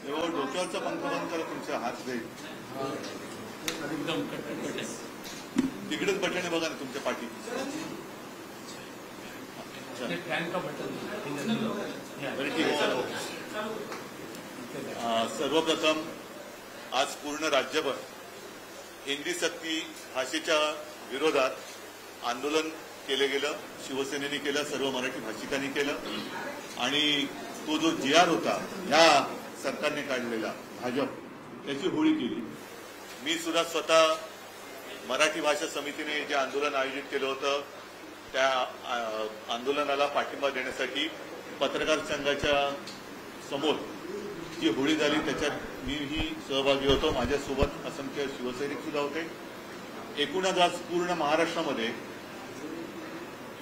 तेव्हा डोक्यावरचा पंखा बंद करा, तुमचा हात जाईल एकदम कट तिकडेच बटन आहे बघा ना तुमच्या पाठी. फॅन का बटन. बरं ठीक आहे, चला. सर्वप्रथम आज पूर्ण राज्यभर हिंदी सक्ती भाषेच्या विरोधात आंदोलन केले गेलं. शिवसेनेने केलं, सर्व मराठी भाषिकांनी केलं. आणि तो जो GR होता ह्या सरकारने काढलेला भाजप, याची होळी केली. मी सुद्धा स्वतः मराठी भाषा समितीने जे आंदोलन आयोजित केलं होतं त्या आंदोलनाला पाठिंबा देण्यासाठी पत्रकार संघाच्या समोर जी होळी झाली त्याच्यात मीही सहभागी होतो. माझ्यासोबत असंख्य शिवसैनिक सुद्धा होते. एकूणच आज पूर्ण महाराष्ट्रामध्ये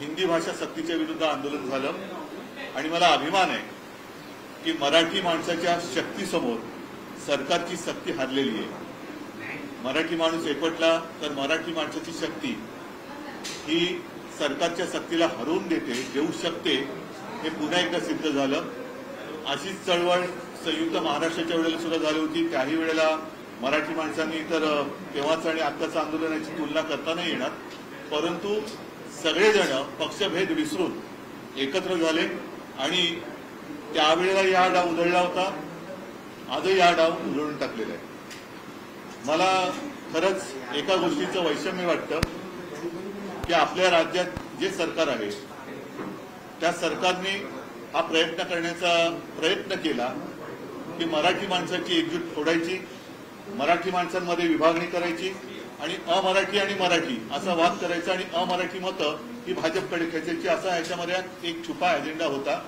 हिंदी भाषा सक्तीच्या विरुद्ध आंदोलन झालं आणि मला अभिमान आहे की मराठी माणसाच्या शक्तीसमोर सरकारची सक्ती हारलेली आहे. मराठी माणूस एकवटला तर मराठी माणसाची शक्ती ही सरकारच्या सक्तीला हरवून देऊ शकते, हे पुन्हा एकदा सिद्ध झालं. अशीच चळवळ संयुक्त महाराष्ट्राच्या वेळेला सुद्धा झाली होती. त्याही वेळेला मराठी माणसांनी तर तेव्हाच आणि आत्ताचं आंदोलनाची तुलना करता नाही येणार, परंतु सगळेजण पक्षभेद विसरून एकत्र झाले आणि त्यावेळेला या डाव उधळला होता. आजही या डाव उधळून टाकलेला आहे. मला खरंच एका गोष्टीचं वैषम्य वाटतं की आपल्या राज्यात जे सरकार आहे त्या सरकारने हा प्रयत्न केला की मराठी माणसाची एकजूट फोडायची, मराठी माणसांमध्ये विभागणी करायची आणि अमराठी आणि मराठी असा वाद करायचा आणि अमराठी मतं ही भाजपकडे खेचायची, असा याच्यामध्ये एक छुपा अजेंडा होता.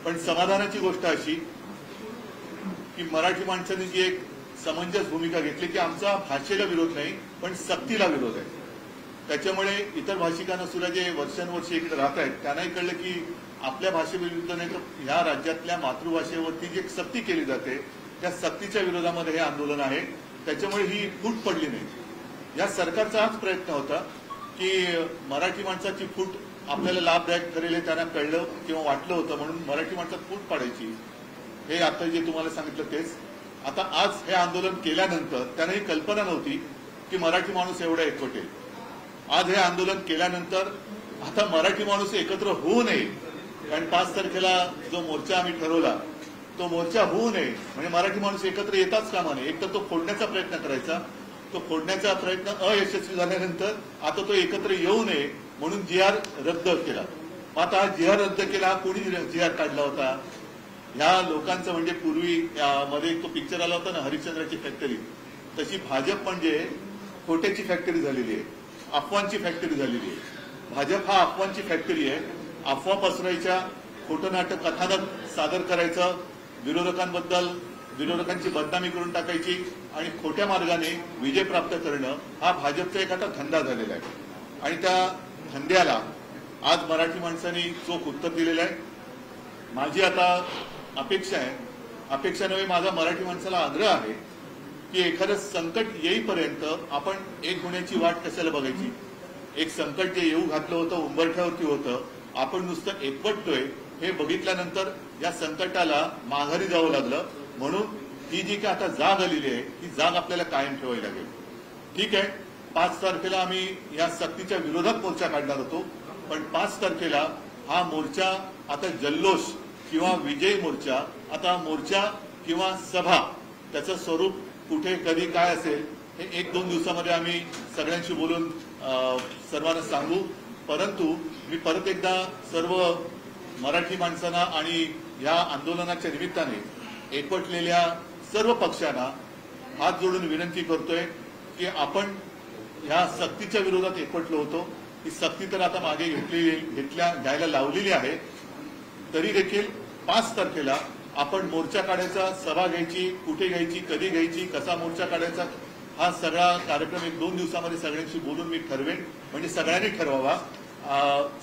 पण समाधानाची गोष्ट अशी की मराठी माणसांनी जी एक समंजस भूमिका घेतली की आमचा भाषेला विरोध नाही पण सक्तीला विरोध आहे. त्याच्यामुळे इतर भाषिकांना सुद्धा जे वर्षानुवर्षे इकडे राहत आहेत त्यांनाही कळलं की आपल्या भाषेविरुद्ध नाही तर ह्या राज्यातल्या मातृभाषेवरती जी सक्ती केली जाते त्या सक्तीच्या विरोधामध्ये हे आंदोलन आहे. त्याच्यामुळे ही फूट पडली नाही. या सरकारचा हाच प्रयत्न होता की मराठी माणसाची फूट आपल्याला लाभदायक ठरेल हे त्यांना कळलं किंवा वाटलं होतं, म्हणून मराठी माणसात फूट पाडायची. हे आता जे तुम्हाला सांगितलं तेच. आता आज हे आंदोलन केल्यानंतर त्यांना ही कल्पना नव्हती की मराठी माणूस एवढा एकवटेल. आज हे आंदोलन केल्यानंतर आता मराठी माणूस एकत्र होऊ नये, कारण 5 तारखेला जो मोर्चा आम्ही ठरवला तो मोर्चा होऊ नये म्हणजे मराठी माणूस एकत्र येताच कामा नये. एकतर तो फोडण्याचा प्रयत्न करायचा, तो फोडण्याचा प्रयत्न अयशस्वी झाल्यानंतर आता तो एकत्र येऊ नये म्हणून GR रद्द केला. आता हा GR रद्द केला, कोणी GR काढला होता? ह्या लोकांचं म्हणजे पूर्वी मध्ये तो पिक्चर आला होता ना हरिश्चंद्राची फॅक्टरी, तशी भाजप म्हणजे खोट्याची फॅक्टरी झालेली आहे, अफवांची फॅक्टरी झालेली आहे. भाजप हा अफवांची फॅक्टरी आहे. अफवा पसरायच्या, खोटं नाटक कथानक सादर करायचं, विरोधकांची बदनामी करून टाकायची आणि खोट्या मार्गाने विजय प्राप्त करणं हा भाजपचा एक आता धंदा झालेला आहे. आणि त्या धंद्याला आज मराठी माणसांनी चोख उत्तर दिलेलं आहे. माझी आता अपेक्षा नव्हे, माझा मराठी माणसाला आग्रह आहे की एखादं संकट येईपर्यंत आपण एक होण्याची वाट कशाला बघायची. एक संकट जे येऊ घातलं होतं, उंबरठ्यावरती होतं, आपण नुसतं एकवटतोय हे बघितल्यानंतर या संकटाला माघारी जावं लागलं. म्हणून ही जी काय आता जाग आलेली आहे ही जाग आपल्याला कायम ठेवावी लागेल. ठीक आहे, 5 तारखेला आम्ही या सक्तीच्या विरोधात मोर्चा काढणार होतो, पण 5 तारखेला हा मोर्चा आता जल्लोष किंवा विजय मोर्चा, आता मोर्चा किंवा सभा, त्याचं स्वरूप कुठे कधी काय असेल हे 1-2 दिवसामध्ये आम्ही सगळ्यांशी बोलून सर्वांना सांगू. परंतु मी परत एकदा सर्व मराठी माणसांना आणि या आंदोलनाच्या निमित्ताने एकवटलेल्या सर्व पक्षांना हात जोडून विनंती करतोय की आपण ह्या सक्तीच्या विरोधात एकवटलो होतो. ही सक्ती तर आता मागे घ्यायला लावलेली आहे, तरी देखील 5 तारखेला आपण मोर्चा काढायचा, सभा घ्यायची, कुठे घ्यायची, कधी घ्यायची, कसा मोर्चा काढायचा, हा सगळा कार्यक्रम 1-2 दिवसामध्ये सगळ्यांशी बोलून मी ठरवेन. म्हणजे सगळ्यांनी ठरवावा,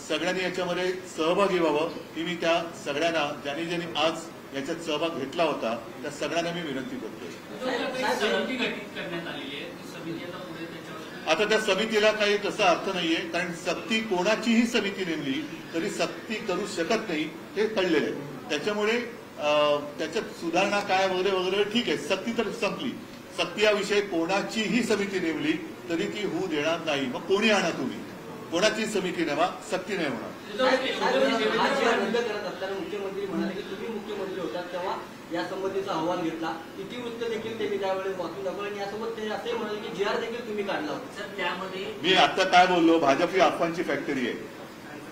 सगळ्यांनी याच्यामध्ये सहभागी व्हावं ही मी त्या सगळ्यांना ज्यांनी आज याच्यात सहभाग घेतला होता त्या सगळ्यांना मी विनंती करतोय. आता त्या समितीला काही तसा अर्थ नाहीये, कारण सक्ती कोणाचीही समिती नेमली तरी सक्ती करू शकत नाही हे कळलेलं आहे. त्याच्यामुळे त्याच्यात सुधारणा काय वगैरे वगैरे ठीक आहे. सक्ती तर संपली. सक्ती या विषयी कोणाचीही समिती नेमली तरी ती होऊ देणार नाही. मग कोणी आणा तुम्ही, कोणाची समिती नेमा, सक्ती नाही होणार. रद्द करत असताना मुख्यमंत्री म्हणाले की तुम्ही मुख्यमंत्री होतात तेव्हा या संबंधीचा अहवाल घेतला. इतिवृत्त देखील त्यांनी त्यावेळेस वाचून दाखवलं आणि यासोबत ते असे म्हणाले की GR देखील तुम्ही काढला होता. सर त्यामध्ये मी आता काय बोललो, भाजप ही अफवांची फॅक्टरी आहे,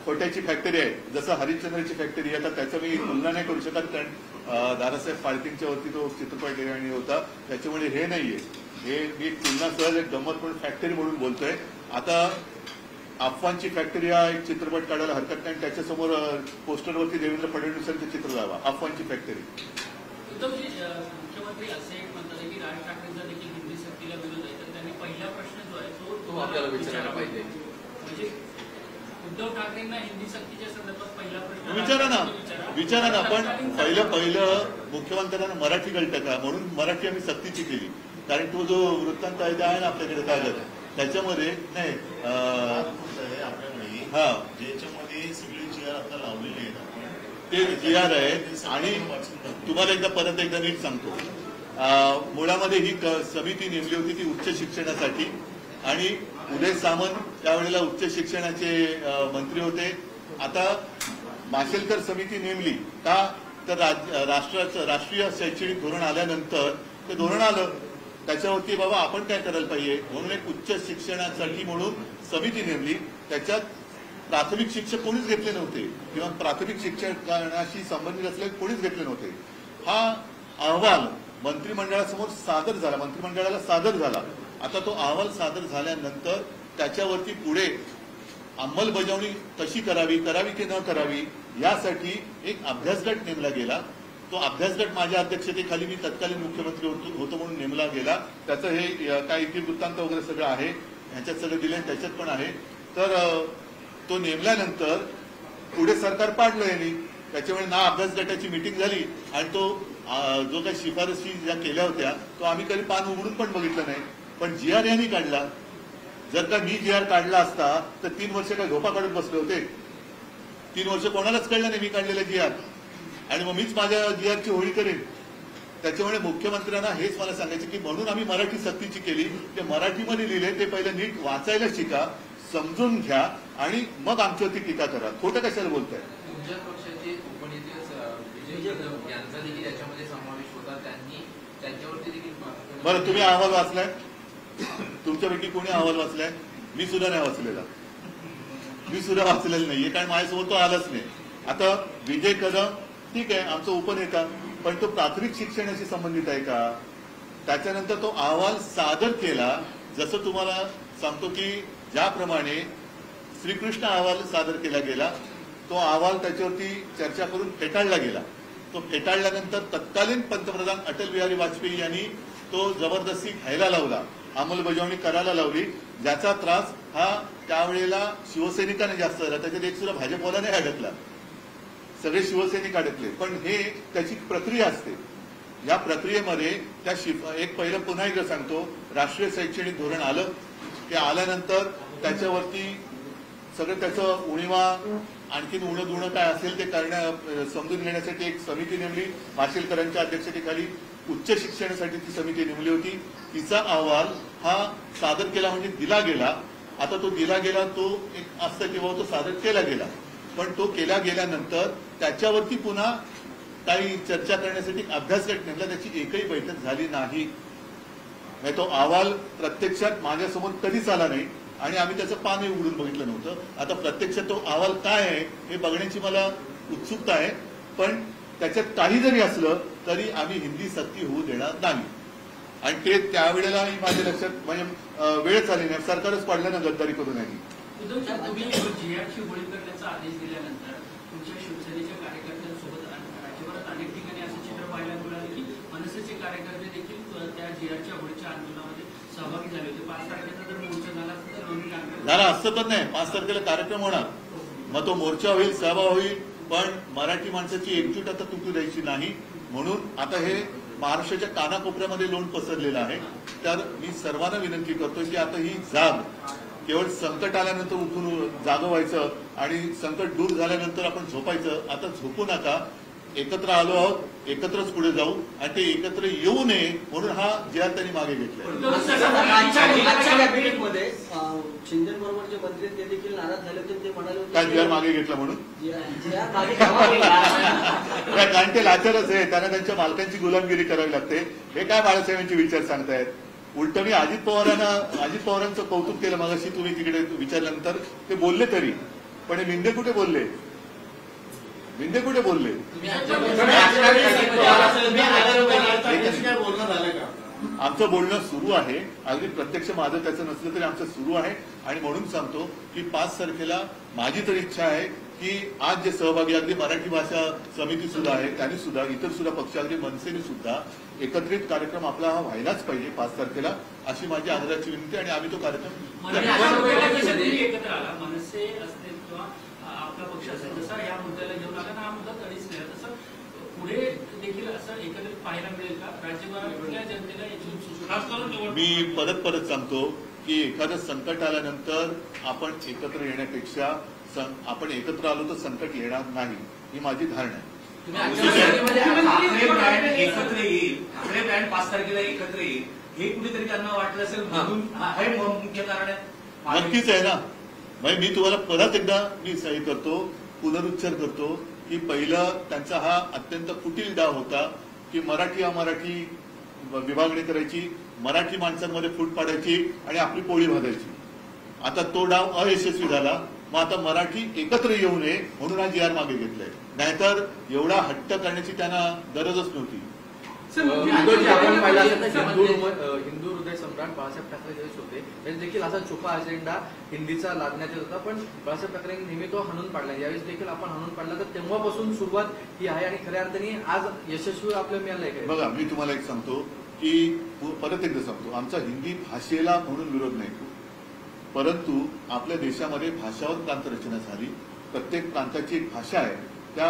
खोट्याची फॅक्टरी आहे. जसं हरिश्चंद्रची फॅक्टरी आहे, आता त्याचं मी तुलना नाही करू शकत कारण दादासाहेब फाळकेंच्या वरती तो चित्रपट आणि होता, त्याच्यामुळे हे नाहीये. हे मी तुलना सहज एक गंमत म्हणून फॅक्टरी म्हणून बोलतोय. आता अफवांची फॅक्टरी हा एक चित्रपट काढायला हरकत नाही, त्याच्यासमोर पोस्टरवरती देवेंद्र फडणवीसांचं चित्र जावा, अफवांची फॅक्टरी. उद्धवजी, मुख्यमंत्री असे एक म्हणतात की राज ठाकरेंचा देखील हिंदी सक्तीला विरोध आहे, तर त्यांनी पहिला प्रश्न जो आहे तो आपल्याला विचारायला पाहिजे. म्हणजे उद्धव ठाकरेंना हिंदी सक्तीच्या संदर्भात पहिला प्रश्न विचारा ना. पण पहिलं मुख्यमंत्र्यांना मराठी कळतं का म्हणून मराठी आम्ही सक्तीची केली. कारण तो जो वृत्तांत आहे ना आपल्याकडे कागद, त्याच्यामध्ये नाही आपल्याकडे हा ज्याच्यामध्ये सगळी GR आता लावलेली आहेत ते GR आहेत. आणि तुम्हाला परत एकदा नीट सांगतो, मुळामध्ये ही समिती नेमली होती ती उच्च शिक्षणासाठी आणि उदय सामंत त्यावेळेला उच्च शिक्षणाचे मंत्री होते. आता माशेलकर समिती नेमली का तर राष्ट्रीय शैक्षणिक धोरण आल्यानंतर ते धोरण आलं, त्याच्यावरती बाबा आपण काय करायला पाहिजे म्हणून एक उच्च शिक्षणासाठी म्हणून समिती नेमली. त्याच्यात प्राथमिक शिक्षक कोणीच घेतले नव्हते किंवा प्राथमिक शिक्षणाशी संबंधित असलेले कोणीच घेतले नव्हते. हा अहवाल मंत्रिमंडळासमोर सादर झाला, मंत्रिमंडळाला सादर झाला. आता तो अहवाल सादर झाल्यानंतर त्याच्यावरती पुढे अंमलबजावणी कशी करावी की न करावी यासाठी एक अभ्यासगट नेमला गेला. तो अभ्यासगट माझ्या अध्यक्षतेखाली मी तत्कालीन मुख्यमंत्री होतो म्हणून नेमला गेला. त्याचं हे काय इतिवृत्तांत वगैरे सगळं आहे, ह्याच्यात सगळं दिलंय, त्याच्यात पण आहे. तर तो नेमल्यानंतर पुढे सरकार पाडलं यांनी. त्याच्यामुळे ना अभ्यास गटाची मिटिंग झाली आणि तो जो काही शिफारसी ज्या केल्या होत्या तो आम्ही कधी पान उघडून पण बघितलं नाही. पण GR यांनी काढला. जर का मी GR काढला असता तर 3 वर्ष काय झोपा काढून बसले होते? 3 वर्ष कोणालाच कळलं नाही मी काढलेला GR, आणि मग मीच माझ्या GRची होळी करेन. त्याच्यामुळे मुख्यमंत्र्यांना हेच मला सांगायचं की म्हणून आम्ही मराठी सक्तीची केली. ते मराठीमध्ये लिहिले ते पहिलं नीट वाचायला शिका, समजून घ्या आणि मग आमच्यावरती टीका करा. खोटं कशाला बोलताय? तुमच्या पक्षाचे उपनेते विजय कदम यांचा देखील याच्यामध्ये समावेश होता. त्यांनी त्यांच्यावरती देखील बरं, तुम्ही अहवाल वाचलाय? तुमच्यापैकी कोणी अहवाल वाचलाय? मी सुद्धा नाही वाचलेला. मी सुद्धा वाचलेला नाहीये कारण माझ्यासोबत तो आलाच नाही. आता विजय कदम ठीक आहे आमचा उपनेता, पण तो प्राथमिक शिक्षणाशी संबंधित आहे का? त्याच्यानंतर तो अहवाल सादर केला. जसं तुम्हाला सांगतो की ज्याप्रमाणे श्रीकृष्ण अहवाल सादर केला गेला, तो अहवाल त्याच्यावरती चर्चा करून फेटाळला गेला. तो फेटाळल्यानंतर तत्कालीन पंतप्रधान अटल बिहारी वाजपेयी यांनी तो जबरदस्ती घ्यायला लावला, अंमलबजावणी करायला लावली. ज्याचा त्रास हा त्यावेळेला शिवसैनिकांना जास्त झाला. त्याच्यात एक सुद्धा भाजपवाला नाही अडकला, सगळे शिवसैनिक अडकले. पण हे त्याची प्रक्रिया असते. या प्रक्रियेमध्ये एक पहिलं पुन्हा एकदा सांगतो, राष्ट्रीय शैक्षणिक धोरण आलं. ते आल्यानंतर त्याच्यावरती सगळं त्याचं उणीवा आणखीन उणं दुणं काय असेल ते समजून घेण्यासाठी एक समिती नेमली. माशेलकरांच्या अध्यक्षतेखाली उच्च शिक्षणासाठी ती समिती नेमली होती. तिचा अहवाल हा सादर केला म्हणजे दिला गेला. आता तो दिला गेला, तो एक असतं किंवा तो सादर केला गेला. पण तो केला गेल्यानंतर त्याच्यावरती पुन्हा काही चर्चा करण्यासाठी अभ्यासगट नेमला. त्याची एकही बैठक झाली नाही. तो अहवाल प्रत्यक्षात माझ्यासमोर कधीच आला नाही आणि आम्ही त्याचं पानही उघडून बघितलं नव्हतं. आता प्रत्यक्षात तो अहवाल काय आहे हे बघण्याची मला उत्सुकता आहे. पण त्याच्यात काही जरी असलं तरी आम्ही हिंदी सक्ती होऊ देणार नाही. आणि ते त्यावेळेलाही माझ्या लक्षात म्हणजे वेळच आली नाही. सरकारच पाडलं ना गद्दारी करून यांनी. तुम्ही GRची होळी करण्याचा आदेश दिल्यानंतर तुमच्या शिवसेनेच्या कार्यकर्त्यांसोबत राज्यभरात अनेक ठिकाणी असं चित्र पाहायला मिळालं की मनसेचे कार्यकर्ते देखील त्या GRच्या होळीच्या आंदोलनामध्ये सहभागी झाले होते. 5 तारखेचा जर मोर्चा झाला तर दोन्ही झाला असतं तर नाही. 5 तारखेला कार्यक्रम होणार, मग तो मोर्चा होईल, सहभाग होईल. पण मराठी माणसाची एकजूट आता तुटू द्यायची नाही. म्हणून आता हे महाराष्ट्राच्या कानाकोपऱ्यामध्ये लोण पसरलेलं आहे. तर मी सर्वांना विनंती करतोय की आता ही जाग केवळ संकट आल्यानंतर उठून जागं व्हायचं आणि संकट दूर झाल्यानंतर आपण झोपायचं. आता झोपू नका. एकत्र आलो आहोत एकत्रच पुढे जाऊ आणि ते एकत्र येऊ नये म्हणून हा जी आर त्यांनी मागे घेतलाय. आजच्या कॅबिनेटमध्ये शिंदेबरोबर जे मंत्री ते देखील नाराज झाले होते. ते म्हणाले होते काय जी आर मागे घेतला म्हणून जी आर मागे घ्यावा गेला. कारण ते लाचारच आहे, त्यांना त्यांच्या मालकांची गुलामगिरी करावी लागते. हे काय बाळासाहेबांचे विचार सांगतायत. उलट मी अजित पवारांचं कौतुक केलं मगाशी तुम्ही तिकडे विचारल्यानंतर. ते बोलले तरी, पण हे मिंदे कुठे बोलले? मिंदे कुठे बोलले? बोलणं झालं का? आमचं बोलणं सुरू आहे. अगदी प्रत्यक्ष माझं त्याचं नसलं तरी आमचं सुरू आहे. आणि म्हणून सांगतो की 5 तारखेला माझी तर इच्छा आहे की आज जे सहभागी अगदी मराठी भाषा समिती सुद्धा आहे त्यांनी सुद्धा, इतर सुद्धा पक्ष अगदी मनसेने सुद्धा एकत्रित कार्यक्रम आपला हा व्हायलाच पाहिजे 5 तारखेला, अशी माझी आग्रहाची विनंती. आणि आम्ही तो कार्यक्रम एकत्र आला मनसे असतील किंवा आपला पक्ष असेल, जसा या मुद्द्याला घेऊन आला ना, हा मुद्दा तरीच नाही, तसं पुढे देखील असं एकत्रित पाहायला मिळेल का? राज्यभरातल्या जनतेला याची खास करून मी परत सांगतो की एखादं संकट आल्यानंतर आपण एकत्र येण्यापेक्षा आपण एकत्र आलो तर संकट येणार नाही, ही माझी धारणा आहे. एकत्र येईल, ठाकरे ब्रँड 5 तारखेला एकत्र येईल हे कुठेतरी त्यांना वाटलं असेल, म्हणून हे मुख्य कारण आहे. नक्कीच आहे ना. म्हणजे मी तुम्हाला परत एकदा हे करतो, पुनरुच्चार करतो की पहिलं त्यांचा हा अत्यंत कुटील डाव होता की मराठी अमराठी विभागणी करायची, मराठी माणसांमध्ये फूट पाडायची आणि आपली पोळी भाजायची. आता तो डाव अयशस्वी झाला. मग आता मराठी एकत्र येऊ नये म्हणून हा जी आर मागे घेतलाय. नाहीतर एवढा हट्ट करण्याची त्यांना गरजच नव्हती. आपण पाहिलं हिंदू हृदय सम्राट बाळासाहेब ठाकरे ज्यावेळेस होते त्यावेळेस देखील असा छुपा अजेंडा हिंदीचा लादण्यात येत होता, पण बाळासाहेब ठाकरेंनी नेहमी तो हाणून पाडला. यावेळेस देखील आपण हाणून पाडला, तर तेव्हापासून सुरुवात ही आहे आणि खऱ्या अर्थाने आज यशस्वी आपल्याला मिळालंय काय? बघा, मी तुम्हाला एक सांगतो की परत एकदा सांगतो, आमचा हिंदी भाषेला म्हणून विरोध नाही, परंतु आपल्या देशामध्ये भाषावर प्रांतरचना झाली. प्रत्येक प्रांताची एक भाषा आहे. त्या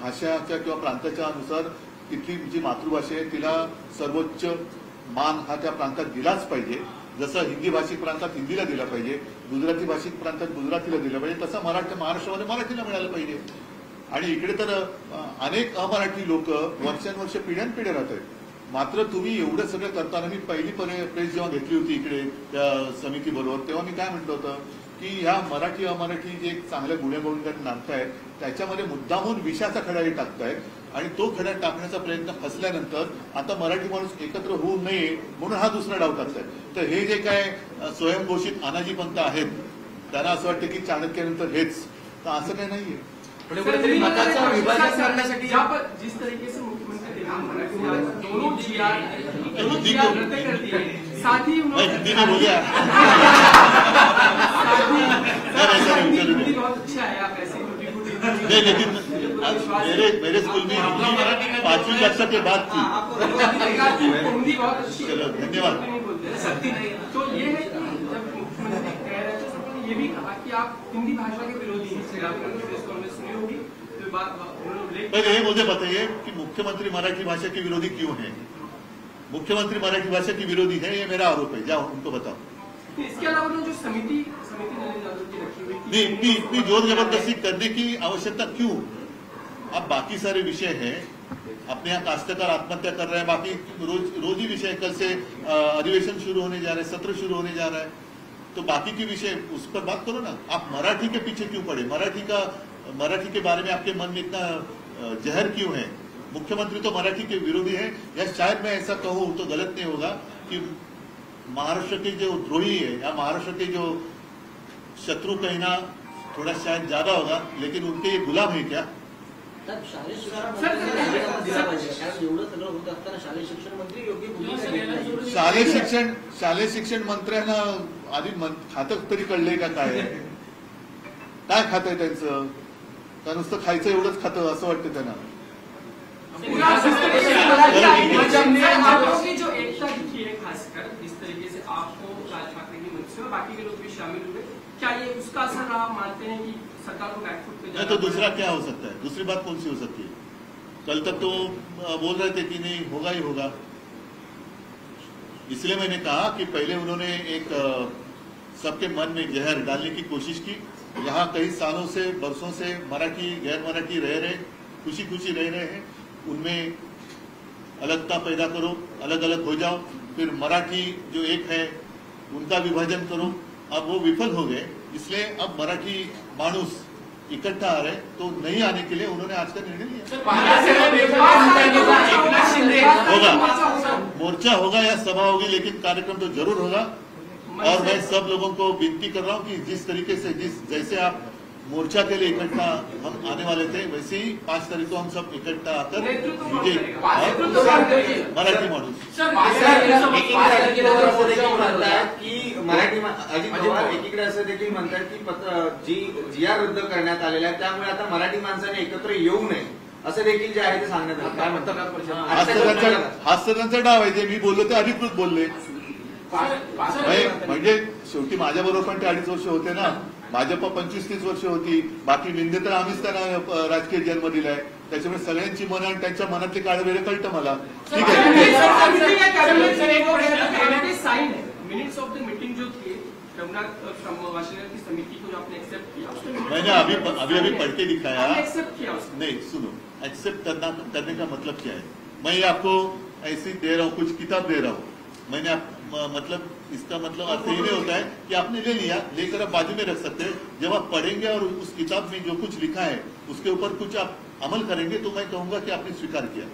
भाषाच्या किंवा प्रांताच्या अनुसार तिथली जी मातृभाषा आहे तिला सर्वोच्च मान हा त्या प्रांतात दिलाच पाहिजे. जसं हिंदी भाषिक प्रांतात हिंदीला दिला पाहिजे, गुजराती भाषिक प्रांतात गुजरातीला दिला पाहिजे, तसं महाराष्ट्रामध्ये मराठीला मिळालं पाहिजे. आणि इकडे तर अनेक अमराठी लोक वर्षानुवर्ष पिढ्यानपिढ्या राहत आहेत. मात्र तुम्ही एवढं सगळं करताना मी पहिली प्रेस जेव्हा घेतली होती इकडे त्या समितीबरोबर, तेव्हा मी काय म्हटलं होतं की ह्या मराठी अमराठी जे चांगल्या गुण्यागोविंदाने नांदतायत त्याच्यामध्ये मुद्दामून विषाचा खडा टाकतायत आणि तो खडा टाकण्याचा प्रयत्न फसल्यानंतर आता मराठी माणूस एकत्र होऊ नये म्हणून हा दुसरा डाव टाकतायत. तर हे जे काय स्वयंघोषित अनाजी पंत आहेत त्यांना असं वाटतं की चाणक्यानंतर हेच, तर असं काही नाहीये. कुठेतरी मताचा विभाजन करण्यासाठी जिस तरीके से मुख्यमंत्री दोनों GR रद्द कर दिए, साथ ही हिंदी में बोलिए हिंदी बहुत अच्छा है, आप ऐसे नहीं, लेकिन मेरे स्कूल में हिंदी 5वीं कक्षा के बाद थी. हिंदी बहुत अच्छी है. चलो, धन्यवाद. तो ये है कि जब मुख्यमंत्री कह रहे थे सबने ये भी कहा कि आप हिंदी भाषा के विरोधी हैं. आपने सुनी होगी तो पहले ये मुझे बताइए कि मुख्यमंत्री मराठी भाषा के विरोधी क्यों है? मुख्यमंत्री मराठी भाषा की विरोधी है, ये मेरा आरोप है. जाओ उनको बताओ. इसके अलावा जो समिति नरेंद्र यादव की रखी हुई नहीं, इतनी जोर जबरदस्ती करने की आवश्यकता क्यों? अब बाकी सारे विषय हैं, अपने यहाँ काश्तकार आत्महत्या कर रहे हैं, बाकी रोज ही विषय, कल से अधिवेशन शुरू होने जा रहे हैं, सत्र शुरू होने जा रहा है, तो बाकी के विषय उस पर बात करो ना. आप मराठी के पीछे क्यों पड़े? मराठी के बारे में आपके मन में इतना जहर क्यों है? मुख्यमंत्री तो मराठी के विरोधी है, या शायद मैं ऐसा कहूं तो गलत नहीं होगा कि महाराष्ट्र के जो द्रोही है या महाराष्ट्र के जो शत्रु कहना थोड़ा शायद ज्यादा होगा, लेकिन उनके ये गुलाम है क्या? शालेय शिक्षण दिला पाहिजे, कारण एवढं सगळं होत असताना शालेय शिक्षण मंत्री योग्य भूमिका घेत नाही. शालेय शिक्षण मंत्र्यांना आधी खातं तरी कळलंय का काय खातं आहे त्यांचं? का नुसतं खायचं एवढंच खातं असं वाटतं त्यांना? की जो एकता दिखी है, खासकर जिस तरीके से आपको राज ठाकरे की मंच में बाकी के लोग भी शामिल हुए, क्या ये उसका असर रहा? मानते हैं कि सरकार को बैकफुट पे नहीं, तो दूसरा क्या हो सकता है? दूसरी बात कौन सी हो सकती है? कल तक तो बोल रहे थे कि नहीं होगा ही होगा. इसलिए मैंने कहा कि पहले उन्होंने एक सबके मन में जहर डालने की कोशिश की. यहाँ कई सालों से बरसों से मराठी गैर मराठी रह रहे, खुशी खुशी रह रहे हैं. उनमें अलगता पैदा करो, अलग अलग हो जाओ, फिर मराठी जो एक है उनका विभाजन करो। अब वो विफल हो गए, इसलिए अब मराठी माणूस इकट्ठा आ रहे, तो नहीं आने के लिए उन्होंने आज का निर्णय लिया। होगा, मोर्चा होगा या सभा होगी, लेकिन कार्यक्रम तो जरूर होगा। और मैं सब लोगों को विनती कर रहा हूँ कि जिस तरीके से जैसे आप मोर्चा के लिए इकट्ठा हम आने वाले थे, वैसे ही 5 तारीख को हम सब इकट्ठा आकर विजय मराठी माणूस की मराठी अजित पवार एकीकडे असं देखील म्हणतात की जी आर रद्द करण्यात आलेला आहे, त्यामुळे आता मराठी माणसाने एकत्र येऊ नये असं देखील जे आहे ते सांगण्यात आलं। काय म्हणतात हा सगळ्यांचा डाव आहे, जे मी बोललो ते अधिकृत बोलले। म्हणजे शेवटी माझ्या बरोबर पण ते 2.5 वर्ष होते ना, भाजप 25-30 वर्ष होती, बाकी मिंदे तर आम्हीच त्यांना राजकीय जन्म दिलाय, त्याच्यामुळे सगळ्यांची मनं आणि त्यांच्या मनातले काळवेळे कळतं मला। ठीक आहे, मिनट्स ऑफ द मीटिंग जो थी वाशिंगटन की समिति को जो आपने एक्सेप्ट किया, मैंने अभी पढ़ के दिखाया। एक्सेप्ट किया उसको। नहीं सुनो, एक्सेप्ट करने का मतलब क्या है? मैं आपको ऐसी दे रहा हूँ, कुछ किताब दे रहा हूँ, मैंने मतलब इसका मतलब अर्थ ये नहीं होता है कि आपने ले लिया, लेकर आप बाजू में रख सकते हैं। जब आप पढ़ेंगे और उस किताब में जो कुछ लिखा है उसके ऊपर कुछ आप अमल करेंगे, तो मैं कहूंगा कि आपने स्वीकार किया।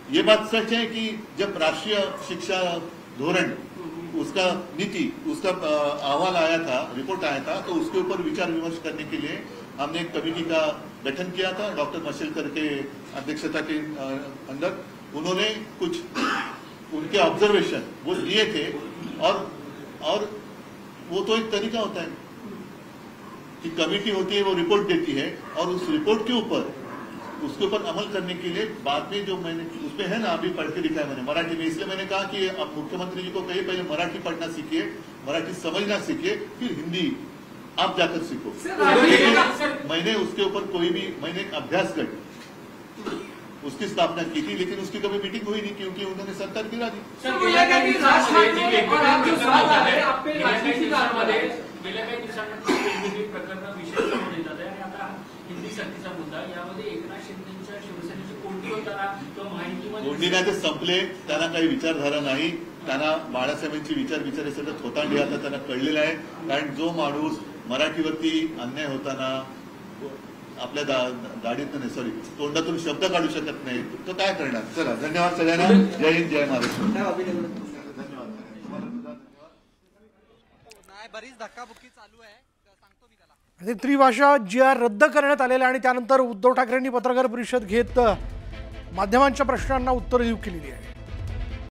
ये बात सच है कि जब राष्ट्रीय शिक्षा धोरण उसका नीति उसका अहवाल आया था, रिपोर्ट आया था, तो उसके ऊपर विचार विमर्श करने के लिए हमने एक कमेटी का गठन किया था डॉक्टर मशेलकर के अध्यक्षता के अंदर। उन्होंने कुछ उनके ऑब्जर्वेशन वो दिए थे, और वो तो एक तरीका होता है कि कमेटी होती है, वो रिपोर्ट देती है, और उस रिपोर्ट के ऊपर उसके ऊपर अमल करने के लिए बाद में जो मैंने उसमें है ना, अभी पढ़ के दिखाया मैंने मराठी में, इसलिए मैंने कहा कि अब मुख्यमंत्री जी को कहिए पहले मराठी पढ़ना सीखिए, मराठी समझना सीखिए, फिर हिंदी आप जाकर सीखो। मैंने उसके ऊपर मैंने एक अभ्यास गट उसकी स्थापना की थी, लेकिन उसकी कभी मीटिंग हुई नहीं क्योंकि उन्होंने सरकार गिरा दी। गेल्या काही दिवसांमध्ये वेगवेगळी प्रकरणं विषय समोर येतात आहे, आणि आता हिंदी सक्तीचा मुद्दा, यामध्ये एकनाथ शिंदेच्या शिवसेनेची कोणती होताना किंवा माहितीमध्ये कोणती नाही, ते संपले, त्यांना काही विचारधारा नाही, त्यांना बाळासाहेबांची विचार सगळं थोतांडी आता त्यांना कळलेलं आहे। कारण जो माणूस मराठीवरती अन्याय होताना आपल्या गाडीतून तोंडातून शब्द काढू शकत नाही, तो काय करणार? चला, धन्यवाद सगळ्यांना, जय हिंद, जय महाराष्ट्र। बरीच धक्काबुक्की चालू आहे, सांगतो मी त्याला। त्रिभाषा GR रद्द करण्यात आलेला, आणि त्यानंतर उद्धव ठाकरेंनी पत्रकार परिषद घेत माध्यमांच्या प्रश्नांना उत्तरं केलेली आहे।